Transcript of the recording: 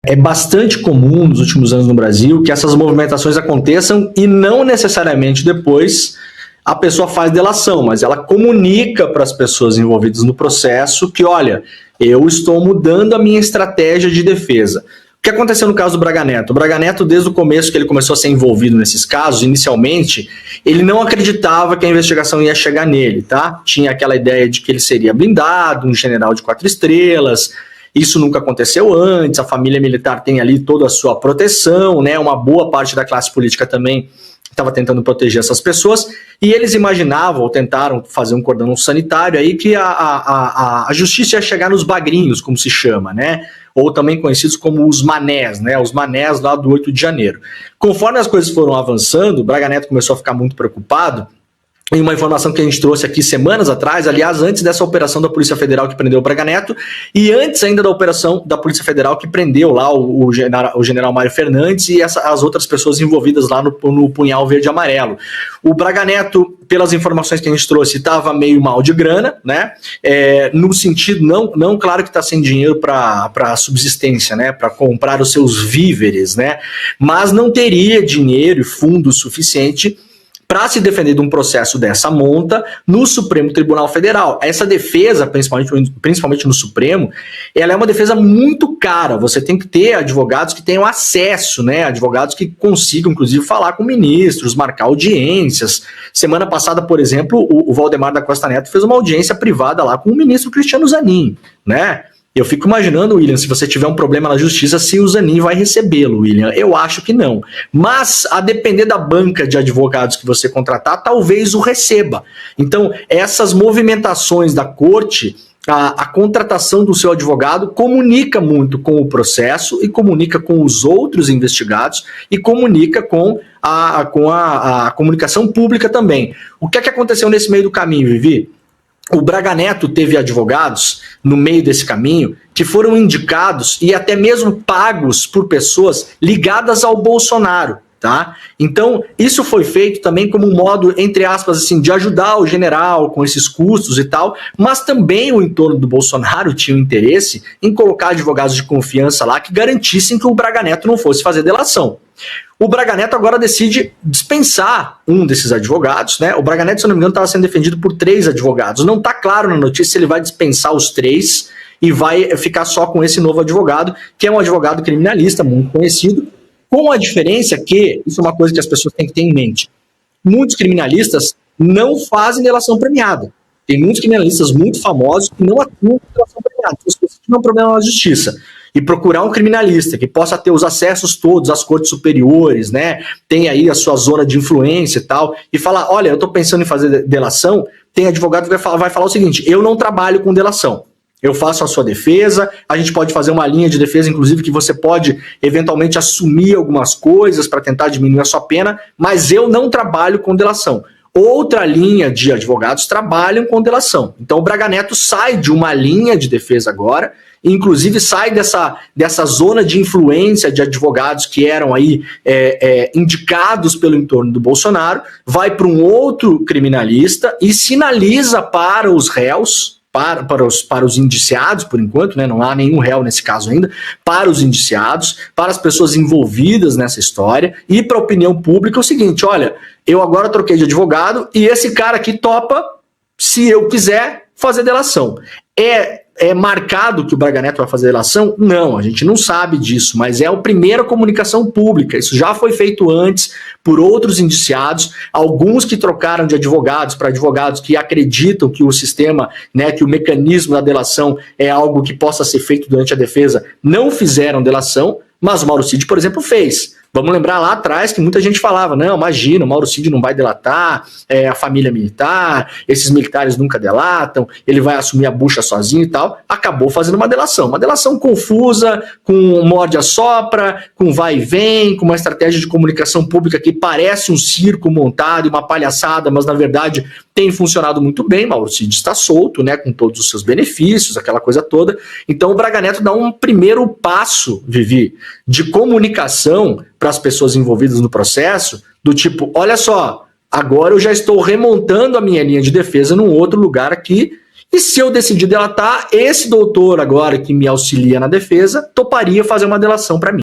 é bastante comum nos últimos anos no Brasil que essas movimentações aconteçam e não necessariamente depois a pessoa faz delação, mas ela comunica para as pessoas envolvidas no processo que, olha, eu estou mudando a minha estratégia de defesa. O que aconteceu no caso do Braga Neto? O Braga Neto, desde o começo que ele começou a ser envolvido nesses casos, inicialmente, ele não acreditava que a investigação ia chegar nele, tá? Tinha aquela ideia de que ele seria blindado, um general de 4 estrelas. Isso nunca aconteceu antes, a família militar tem ali toda a sua proteção, né? Uma boa parte da classe política também estava tentando proteger essas pessoas, e eles imaginavam, ou tentaram fazer um cordão sanitário aí, que a justiça ia chegar nos bagrinhos, como se chama, né? Ou também conhecidos como os manés, né? Os manés lá do 8 de janeiro. Conforme as coisas foram avançando, o Braga Neto começou a ficar muito preocupado. E uma informação que a gente trouxe aqui semanas atrás, aliás, antes dessa operação da Polícia Federal que prendeu o Braga Neto, e antes ainda da operação da Polícia Federal que prendeu lá o general Mário Fernandes e as outras pessoas envolvidas lá no punhal verde e amarelo. O Braga Neto, pelas informações que a gente trouxe, estava meio mal de grana, né? No sentido, não claro que está sem dinheiro para subsistência, né? Para comprar os seus víveres, né? Mas não teria dinheiro e fundo suficiente para se defender de um processo dessa monta no Supremo Tribunal Federal. Essa defesa, principalmente no Supremo, ela é uma defesa muito cara. Você tem que ter advogados que tenham acesso, né? Advogados que consigam, inclusive, falar com ministros, marcar audiências. Semana passada, por exemplo, o Valdemar da Costa Neto fez uma audiência privada lá com o ministro Cristiano Zanin, né? Eu fico imaginando, William, se você tiver um problema na justiça, se o Zanin vai recebê-lo, William. Eu acho que não. Mas, a depender da banca de advogados que você contratar, talvez o receba. Então, essas movimentações da corte, a contratação do seu advogado comunica muito com o processo e comunica com os outros investigados e comunica com a comunicação pública também. O que é que aconteceu nesse meio do caminho, Vivi? O Braga Neto teve advogados no meio desse caminho que foram indicados e até mesmo pagos por pessoas ligadas ao Bolsonaro, tá? Então, isso foi feito também como um modo, entre aspas, assim, de ajudar o general com esses custos e tal, mas também o entorno do Bolsonaro tinha um interesse em colocar advogados de confiança lá que garantissem que o Braga Neto não fosse fazer delação. O Braga Neto agora decide dispensar um desses advogados, né? O Braga Neto, se eu não me engano, estava sendo defendido por 3 advogados. Não está claro na notícia se ele vai dispensar os 3 e vai ficar só com esse novo advogado, que é um advogado criminalista muito conhecido, com a diferença que, isso é uma coisa que as pessoas têm que ter em mente, muitos criminalistas não fazem delação premiada. Tem muitos criminalistas muito famosos que não atuam com delação premiada. Então, se você tiver um problema na justiça e procurar um criminalista que possa ter os acessos todos às cortes superiores, né, tem aí a sua zona de influência e tal, e falar, olha, eu estou pensando em fazer delação, tem advogado que vai falar o seguinte, eu não trabalho com delação, eu faço a sua defesa, a gente pode fazer uma linha de defesa, inclusive, que você pode eventualmente assumir algumas coisas para tentar diminuir a sua pena, mas eu não trabalho com delação. Outra linha de advogados trabalham com delação. Então o Braga Neto sai de uma linha de defesa agora, inclusive sai dessa zona de influência de advogados que eram aí indicados pelo entorno do Bolsonaro, vai para um outro criminalista e sinaliza para os réus, para os indiciados, por enquanto, né, não há nenhum réu nesse caso ainda, para os indiciados, para as pessoas envolvidas nessa história e para a opinião pública é o seguinte, olha, eu agora troquei de advogado e esse cara aqui topa, se eu quiser, fazer delação. É marcado que o Braga Neto vai fazer delação? Não, a gente não sabe disso, mas é a primeira comunicação pública. Isso já foi feito antes por outros indiciados, alguns que trocaram de advogados para advogados que acreditam que o sistema, né, que o mecanismo da delação é algo que possa ser feito durante a defesa, não fizeram delação, mas o Mauro Cid, por exemplo, fez. Vamos lembrar lá atrás que muita gente falava, não, imagina, o Mauro Cid não vai delatar, a família militar, esses militares nunca delatam, ele vai assumir a bucha sozinho e tal. Acabou fazendo uma delação confusa, com morde-a-sopra, com vai e vem, com uma estratégia de comunicação pública que parece um circo montado e uma palhaçada, mas na verdade tem funcionado muito bem. Mauro Cid está solto, né, com todos os seus benefícios, aquela coisa toda. Então o Braga Neto dá um primeiro passo, Vivi, de comunicação para as pessoas envolvidas no processo, do tipo, olha só, agora eu já estou remontando a minha linha de defesa num outro lugar aqui, E se eu decidir delatar, esse doutor agora que me auxilia na defesa toparia fazer uma delação para mim.